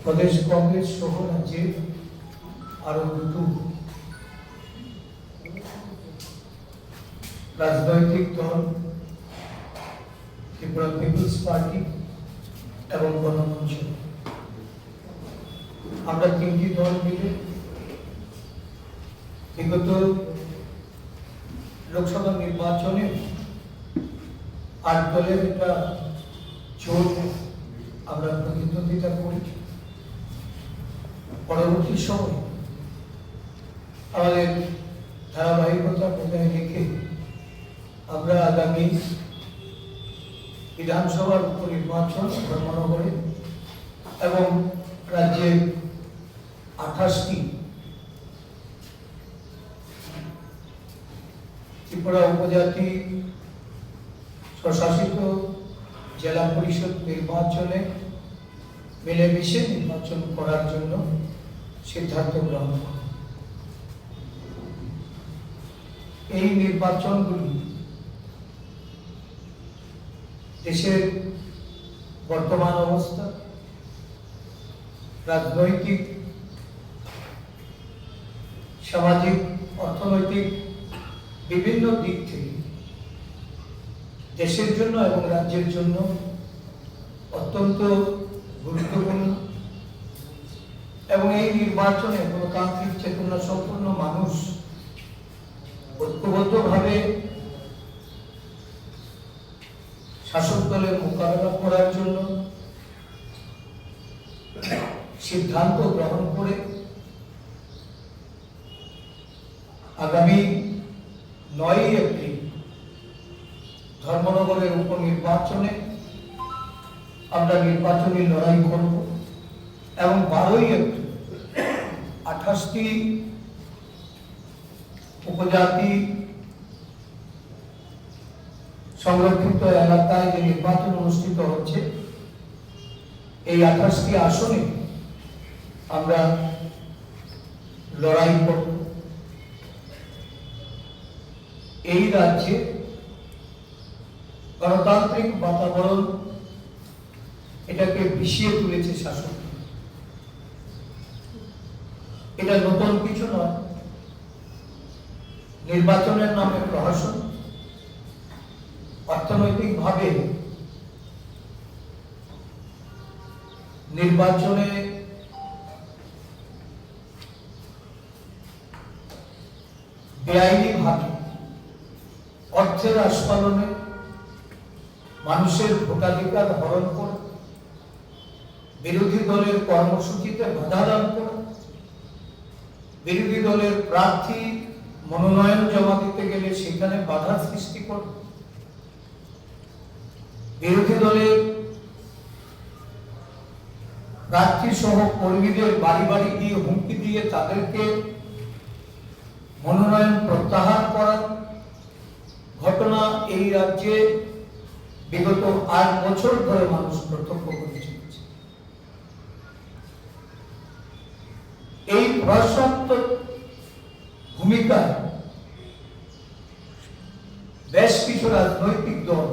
প্রদেশ কংগ্রেস সহ রাজ্যের আরো দুটো রাজনৈতিক দল ত্রিপুরা পিপলস পার্টি এবং গণমঞ্চ, আমরা তিনটি দল মিলে বিগত লোকসভা নির্বাচনে ৮ দলের একটা জোট আমরা প্রতিদ্বন্দ্বিতা করি। পরবর্তী সময় আমাদের ধারাবাহিকতা বজায় রেখে আমরা আগামী বিধানসভার উপনির্বাচন ধর্মনগরে এবং রাজ্যের ২৮টি ত্রিপুরা উপজাতি স্বশাসিত জেলা পরিষদ নির্বাচনে মিলেমিশে নির্বাচন করার জন্য সিদ্ধান্ত গ্রহণ করে। এই নির্বাচনগুলি দেশের বর্তমান অবস্থা, রাজনৈতিক, সামাজিক, অর্থনৈতিক বিভিন্ন দিক থেকে দেশের জন্য এবং রাজ্যের জন্য অত্যন্ত গুরুত্বপূর্ণ এবং এই নির্বাচনে গণতান্ত্রিক চেতনা সম্পন্ন মানুষ ঐক্যবদ্ধভাবে শাসক দলের মোকাবেলা করার জন্য সিদ্ধান্ত গ্রহণ করে আগামী ৯ এপ্রিল ধর্মনগরের উপনির্বাচনে আমরা নির্বাচনী লড়াই করব এবং ১২ এপ্রিল ২৮টি উপজাতি সংরক্ষিত এলাকায় যে নির্বাচন অনুষ্ঠিত হচ্ছে, এই ২৮টি আসনে আমরা লড়াই করব। এই রাজ্যে গণতান্ত্রিক বাতাবরণ এটাকে বিষিয়ে তুলেছে শাসক। এটা নতুন কিছু নয়। নির্বাচনের নামে প্রহসন, অর্থনৈতিকভাবে নির্বাচনে বেআইনিভাবে অর্থের আস্ফালনে মানুষের ভোটাধিকার হরণ করে, বিরোধী দলের কর্মসূচিতে বাধা দান করে, বিরোধী দলের প্রার্থী মনোনয়ন জমা দিতে গেলে সেখানে বাধা সৃষ্টি করে, বিরোধী দলের প্রার্থী সহ কর্মীদের বাড়ি বাড়ি গিয়ে হুমকি দিয়ে তাদেরকে মনোনয়ন প্রত্যাহার করার ঘটনা এই রাজ্যে বিগত ৮ বছর ধরে মানুষ প্রত্যক্ষ করে চলেছে। এই প্রশাসনাত্মক ভূমিকায় বেশ কিছু রাজনৈতিক দল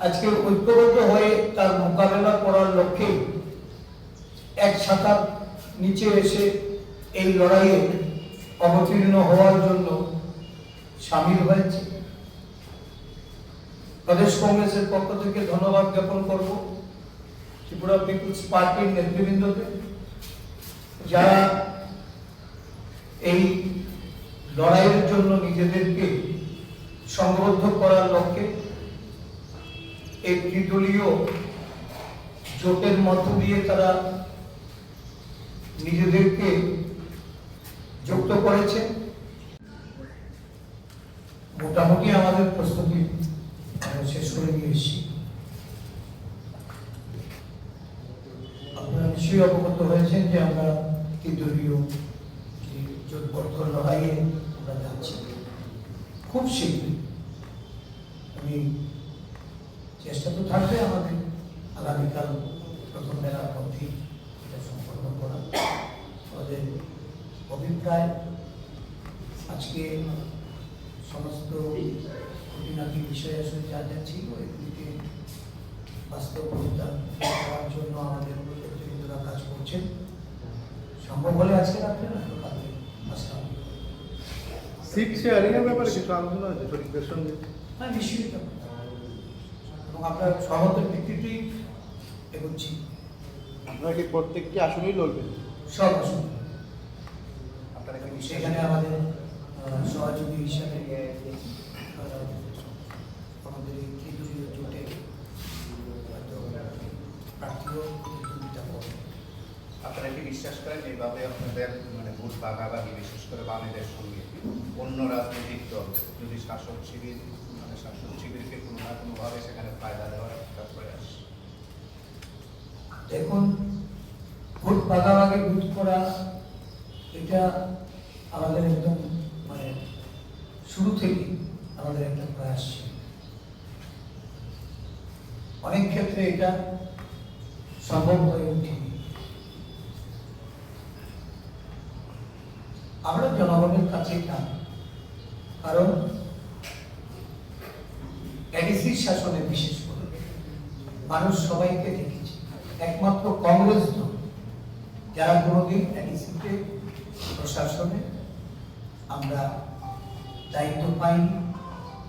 আজকে ঐক্যবদ্ধ হয়ে তার মোকাবেলা করার লক্ষ্যে এক ছাতার নিচে এসে এই লড়াইয়ে অবতীর্ণ হওয়ার জন্য সামিল হয়েছে। প্রদেশ কংগ্রেসের পক্ষ থেকে ধন্যবাদ জ্ঞাপন করব ত্রিপুরা পিপলস পার্টির নেতৃবৃন্দকে, যারা এই লড়াইয়ের জন্য নিজেদেরকে সংবদ্ধ করার লক্ষ্যে এই ত্রিদলীয় জোটের মধ্য দিয়ে তারা নিজেদেরকে যুক্ত করেছে। মোটামুটি আমাদের প্রস্তুতি শেষ করে নিয়েছি। আপনারা নিশ্চয়ই অবগত হয়েছেন যে আমরা ত্রিদলীয় জোটবদ্ধ লড়াইয়ে আমরা যাচ্ছি। খুব শীঘ্রই আমি চেষ্টা তো থাকবে আমাদের আগামীকাল প্রথম বেলার মধ্যে এটা সম্পন্ন করা। আমাদের অভিপ্রায় আজকে সমস্ত খুঁটিনাটি বিষয় আসলে যা যা ছিল এগুলিকে বাস্তবতা করার জন্য আমাদের নেতৃবৃন্দরা কাজ করছেন, সম্ভব হলে আজকে রাখবেন না কালকে আসলাম। সিট শেয়ারিং এর ব্যাপারে কিছু আলোচনা হয়েছে শরীফদের সঙ্গে? হ্যাঁ নিশ্চয়ই, এবং আমরা সহমতের ভিত্তিতেই এগোচ্ছি। আপনারা কি প্রত্যেকটি আসনেই লড়বেন? সব আসুন, আপনারা কি সেখানে আমাদের সহযোগী হিসাবে আমাদের এই ত্রিদলীয় জোটে হয়তো প্রার্থীও প্রতিদ্বন্দ্বিতা করবে। আপনারা কি বিশ্বাস করেন এইভাবে আপনাদের মানে ভোট ভাগাভাগি বিশেষ করে বামেদের সঙ্গে অন্য রাজনৈতিক দল যদি শাসক শিবিরকে কোনো না কোনোভাবে সেখানে ফায়দা দেওয়ার একটা প্রয়াস? দেখুন, ভোট ভাগাভাগি ভোট করা এটা আমাদের একদম মানে শুরু থেকে আমাদের একটা প্রয়াস ছিল। অনেক ক্ষেত্রে এটা সম্ভব হয়ে ওঠেনি। আমরা জনগণের কাছে না, কারণ এডিসির শাসনে বিশেষ করে মানুষ সবাইকে দেখেছে। একমাত্র কংগ্রেস দল যারা কোনোদিন এডিসিতে প্রশাসনে আমরা দায়িত্ব পাইনি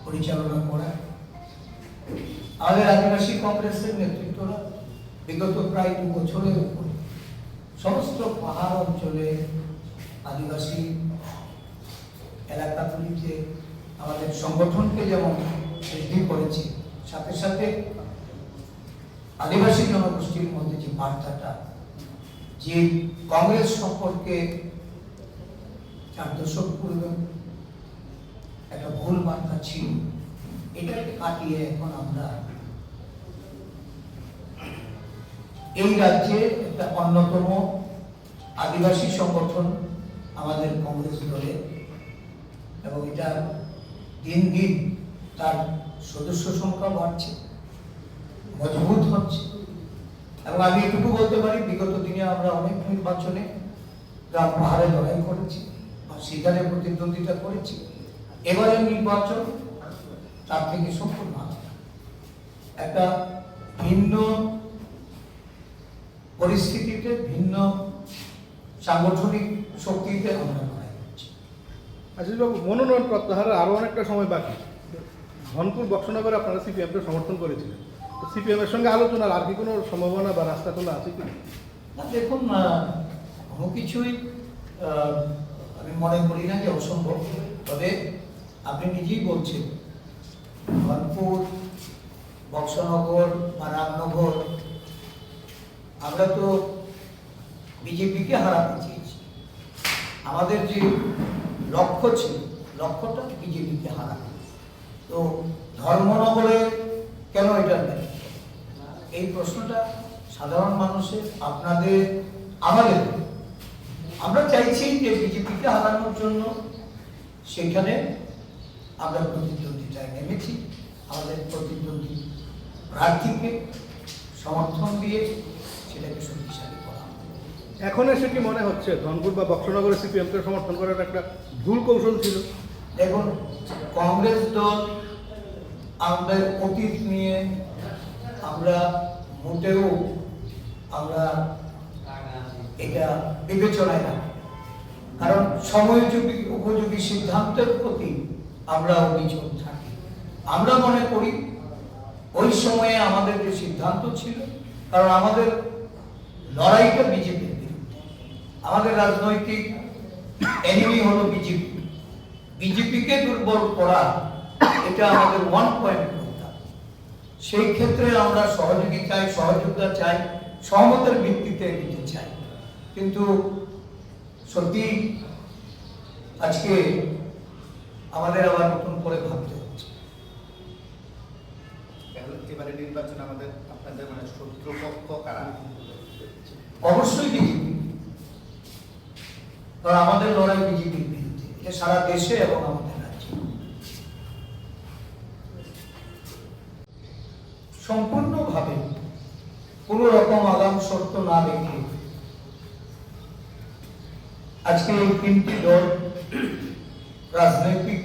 পরিচালনা করা। আমাদের আদিবাসী কংগ্রেসের নেতৃত্বরা বিগত প্রায় 2 বছরের উপরে সমস্ত পাহাড় অঞ্চলে আদিবাসী এলাকাগুলিতে আমাদের সংগঠনকে যেমন বৃদ্ধি করেছে, সাথে সাথে আদিবাসী জনগোষ্ঠীর মধ্যে যে বার্তাটা, যে কংগ্রেস সম্পর্কে 4 দশক পূর্বে একটা ভুল বার্তা ছিল, এটাকে কাটিয়ে এখন আমরা এই রাজ্যে একটা অন্যতম আদিবাসী সংগঠন আমাদের কংগ্রেস দলে, এবং এটা দিন দিন তার সদস্য সংখ্যা বাড়ছে, মজবুত হচ্ছে। এবং আমি এটুকু বলতে পারি, বিগত দিনে আমরা অনেক নির্বাচনে গ্রাম পাহাড়ে লড়াই করেছি বা সেখানে প্রতিদ্বন্দ্বিতা করেছি। এবারের নির্বাচন তার থেকে সম্পূর্ণ আলাদা, একটা ভিন্ন পরিস্থিতিতে, ভিন্ন সাংগঠনিক শক্তিতে আমরা লড়াই করছি। আজিজবাবু, মনোনয়ন প্রত্যাহারের আরও অনেকটা সময় বাকি। ধনপুর বক্সনগরে আপনারা সিপিএমকে সমর্থন করেছিলেন, তো সিপিএম এর সঙ্গে আলোচনার আর কি কোনো সম্ভাবনা বা রাস্তা খোলা আছে কি? না, দেখুন, কোনো কিছুই আমি মনে করি না যে অসম্ভব। তবে আপনি নিজেই বলছেন, ধনপুর, বক্সনগর বা রামনগর, আমরা তো বিজেপিকে হারাতে চেয়েছি। আমাদের যে লক্ষ্য ছিল, লক্ষ্যটা বিজেপিকে হারানো। তো ধর্মনগরে কেন এটা নেই, এই প্রশ্নটা সাধারণ মানুষের, আপনাদের, আমাদের, আমরা চাইছি যে বিজেপিকে হারানোর জন্য সেখানে আমরা প্রতিদ্বন্দ্বিতায় নেমেছি। আমাদের প্রতিদ্বন্দ্বী প্রার্থীকে সমর্থন দিয়ে সেটাকে শক্তিশালী করা। এখন এসে কি মনে হচ্ছে ধনপুর বা বক্সনগরে সিপিএমকে সমর্থন করার একটা ভুল কৌশল ছিল? দেখুন, কংগ্রেস দল আমাদের অতীত নিয়ে আমরা মোটেও আমরা এটা বিবেচনায় না, কারণ সময়োপযোগী উপযোগী সিদ্ধান্তের প্রতি আমরা অভিযোগ থাকি। আমরা মনে করি ওই সময়ে আমাদের যে সিদ্ধান্ত ছিল, কারণ আমাদের লড়াইটা বিজেপির বিরুদ্ধে, আমাদের রাজনৈতিক এনিমি হলো বিজেপি। বিজেপিকে দুর্বল করা এটা আমাদের 1 পয়েন্ট প্রোগ্রাম। সেই ক্ষেত্রে আমরা সহযোগিতা চাই, সহমতের ভিত্তিতে এগোতে চাই। কিন্তু সত্যি আজকে আমাদের আবার নতুন করে ভাবতে হচ্ছে। এবারে নির্বাচন আপনাদের মানে শত্রুপক্ষ কারা? অবশ্যই বিজেপি, কারণ আমাদের লড়াই বিজেপির বিরুদ্ধে, এটা সারা দেশে এবং আমাদের রাজ্যে। সম্পূর্ণভাবে কোন রকম আগাম শর্ত না রেখে আজকে এই 3টি দল রাজনৈতিক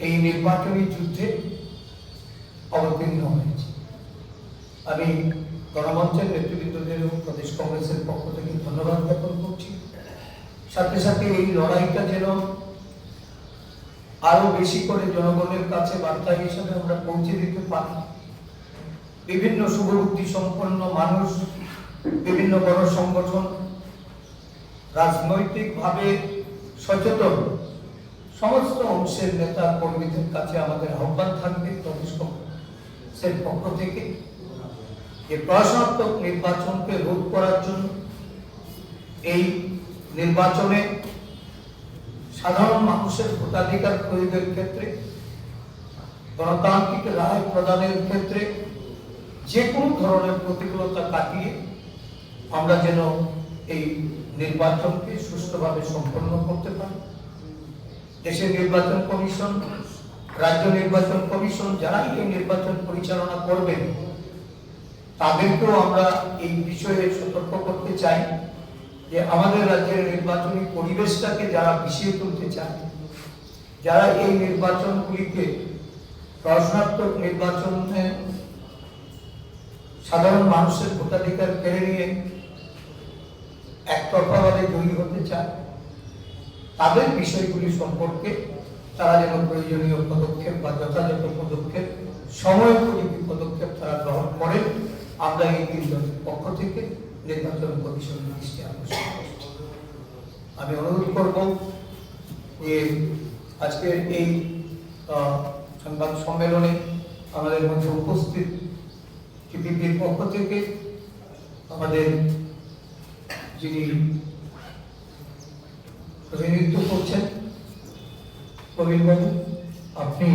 এই নির্বাচনী যুদ্ধে অবতীর্ণ হয়েছে। আমি গণমঞ্চের নেতৃবৃন্দদের ও প্রদেশ কংগ্রেসের পক্ষ থেকে ধন্যবাদ জ্ঞাপন করছি। সাথে সাথে এই লড়াইটা যেন আরো বেশি করে জনগণের কাছে বার্তা হিসেবে আমরা পৌঁছে দিতে পারি। বিভিন্ন শুভবুদ্ধি সম্পন্ন মানুষ, বিভিন্ন বড় সংগঠন, রাজনৈতিকভাবে সচেতন সমস্ত অংশের নেতা কর্মীদের কাছে আমাদের আহ্বান থাকবে প্রদেশ কংগ্রেসের পক্ষ থেকে যে প্রশাসনাত্মক নির্বাচনকে রোধ করার জন্য, এই নির্বাচনে সাধারণ মানুষের ভোটাধিকার প্রয়োগের ক্ষেত্রে, গণতান্ত্রিক রায় প্রদানের ক্ষেত্রে যে কোনো ধরনের প্রতিকূলতা কাটিয়ে আমরা যেন এই নির্বাচনকে সুষ্ঠুভাবে সম্পন্ন করতে পারি। দেশের নির্বাচন কমিশন, রাজ্য নির্বাচন কমিশন যারা এই নির্বাচন পরিচালনা করবেন তাদেরকেও আমরা এই বিষয়ে সতর্ক করতে চাই যে আমাদের রাজ্যের নির্বাচনী পরিবেশটাকে যারা বিষিয়ে তুলতে চায়, যারা এই নির্বাচনগুলিকে প্রশাসনাত্মক নির্বাচনে সাধারণ মানুষের ভোটাধিকার কেড়ে নিয়ে একতরফাভাবে জয়ী হতে চায়, তাদের বিষয়গুলি সম্পর্কে তারা যেন প্রয়োজনীয় পদক্ষেপ বা যথাযথ পদক্ষেপ, সময়োপযোগী পদক্ষেপ তারা গ্রহণ করেন, আমরা এই তিন দলের পক্ষ থেকে নির্বাচন কমিশনের দৃষ্টি আকর্ষণ করছি। আমি অনুরোধ করব যে আজকের এই সংবাদ সম্মেলনে আমাদের মধ্যে উপস্থিত টিপিপির পক্ষ থেকে আমাদের যিনি প্রতিনিধিত্ব করছেন প্রবীণ বাবু, আপনি